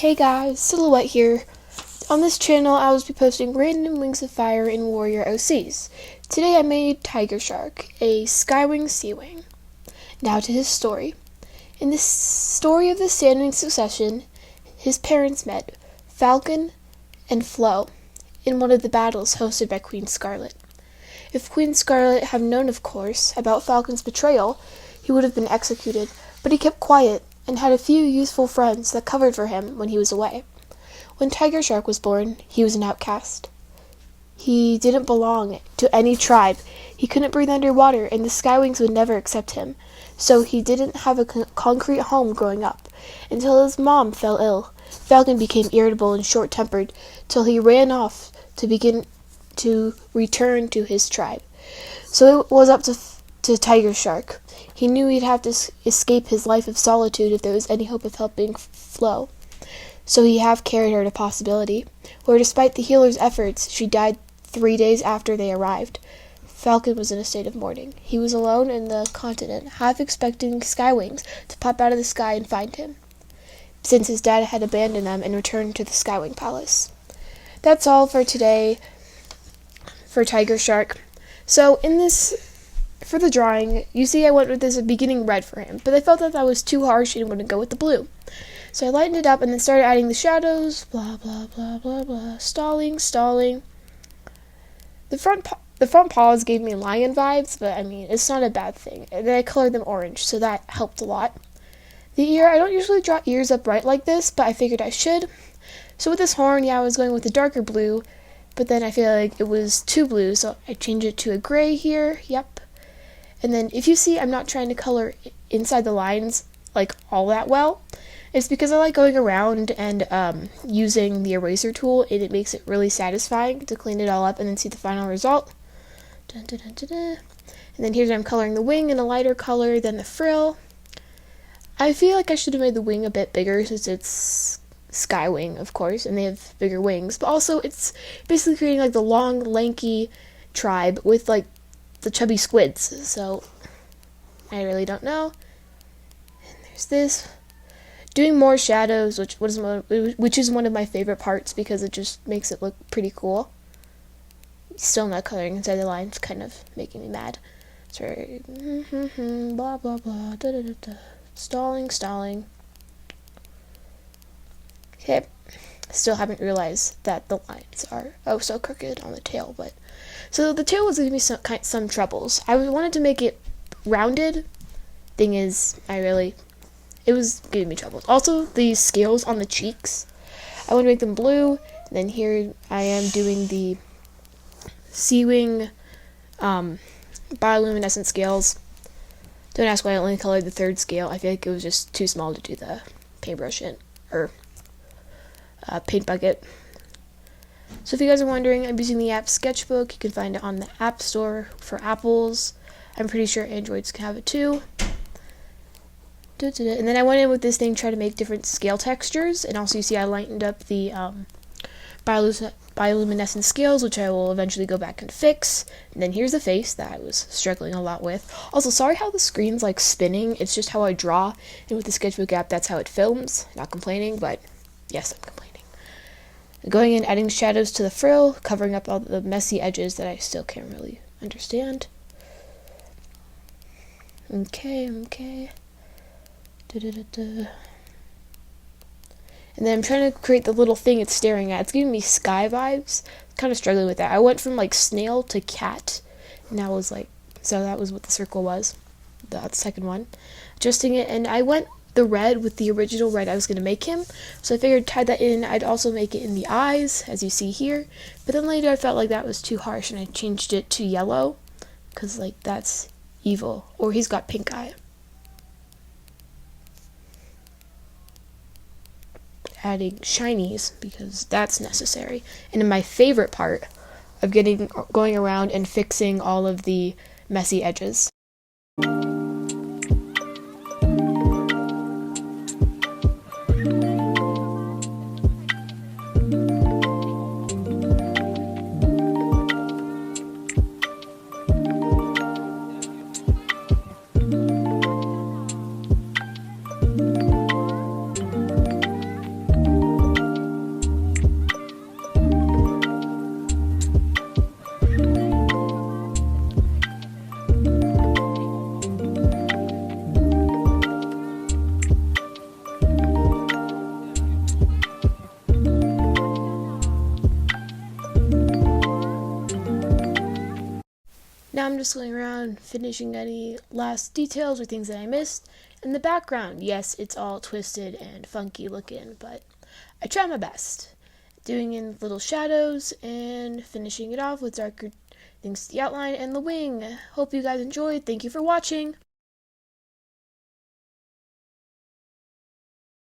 Hey guys, Silhouette here. On this channel, I will be posting random Wings of Fire and Warrior OCs. Today I made Tiger Shark, a skywing sea wing. Now to his story. In the story of the Sandwing succession, his parents met, Falcon and Flo, in one of the battles hosted by Queen Scarlet. If Queen Scarlet had known, of course, about Falcon's betrayal, he would have been executed, but he kept quiet and had a few useful friends that covered for him when he was away. When Tiger Shark was born, he was an outcast. He didn't belong to any tribe. He couldn't breathe underwater, and the Skywings would never accept him. So he didn't have a concrete home growing up, until his mom fell ill. Falcon became irritable and short-tempered, till he ran off to return to his tribe. So it was up to Tiger Shark. He knew he'd have to escape his life of solitude if there was any hope of helping Flo. So he half-carried her to Possibility, where despite the healer's efforts, she died 3 days after they arrived. Falcon was in a state of mourning. He was alone in the continent, half expecting Skywings to pop out of the sky and find him, since his dad had abandoned them and returned to the Skywing Palace. That's all for today for Tiger Shark. So for the drawing, you see I went with this beginning red for him, but I felt that was too harsh and wouldn't go with the blue. So I lightened it up and then started adding the shadows, blah, blah, blah, blah, blah, stalling. The front paws gave me lion vibes, but I mean, it's not a bad thing. And then I colored them orange, so that helped a lot. The ear, I don't usually draw ears up bright like this, but I figured I should. So with this horn, I was going with a darker blue, but then I feel like it was too blue, so I changed it to a gray here, yep. And then if you see, I'm not trying to color inside the lines like all that well. It's because I like going around and using the eraser tool, and it makes it really satisfying to clean it all up and then see the final result. Dun, dun, dun, dun, dun. And then here's I'm coloring the wing in a lighter color than the frill. I feel like I should have made the wing a bit bigger since it's Skywing, of course, and they have bigger wings. But also, it's basically creating like the long, lanky tribe with like the chubby squids. So I really don't know. And there's this. Doing more shadows, which is one of my favorite parts because it just makes it look pretty cool. Still not coloring inside the lines, kind of making me mad. Sorry. Blah blah blah. Da, da, da, da. Stalling. Okay. Still haven't realized that the lines are so crooked on the tail, but so the tail was giving me some troubles. I wanted to make it rounded. Thing is, it was giving me trouble. Also, the scales on the cheeks, I want to make them blue. And then here I am doing the sea wing bioluminescent scales. Don't ask why I only colored the third scale. I feel like it was just too small to do the paintbrush or paint bucket. So if you guys are wondering, I'm using the app Sketchbook. You can find it on the App Store for Apples. I'm pretty sure Androids can have it too. And then I went in with this thing, try to make different scale textures, and also you see I lightened up the bioluminescent scales, which I will eventually go back and fix. And then here's the face that I was struggling a lot with. Also, sorry how the screen's like spinning, it's just how I draw, and with the Sketchbook app, that's how it films. Not complaining, but yes, I'm complaining. Going in, adding shadows to the frill, covering up all the messy edges that I still can't really understand. Okay. And then I'm trying to create the little thing it's staring at. It's giving me sky vibes. Kind of struggling with that. I went from like snail to cat, and that was what the circle was. The second one. Adjusting it, and I went the red with the original red I was going to make him. So I figured tie that in. I'd also make it in the eyes, as you see here. But then later I felt like that was too harsh, and I changed it to yellow, because like that's evil. Or he's got pink eye. Adding shinies because that's necessary. And then my favorite part of going around and fixing all of the messy edges. Now I'm just going around finishing any last details or things that I missed. In the background, yes, it's all twisted and funky looking, but I try my best. Doing in little shadows and finishing it off with darker things to the outline and the wing. Hope you guys enjoyed. Thank you for watching.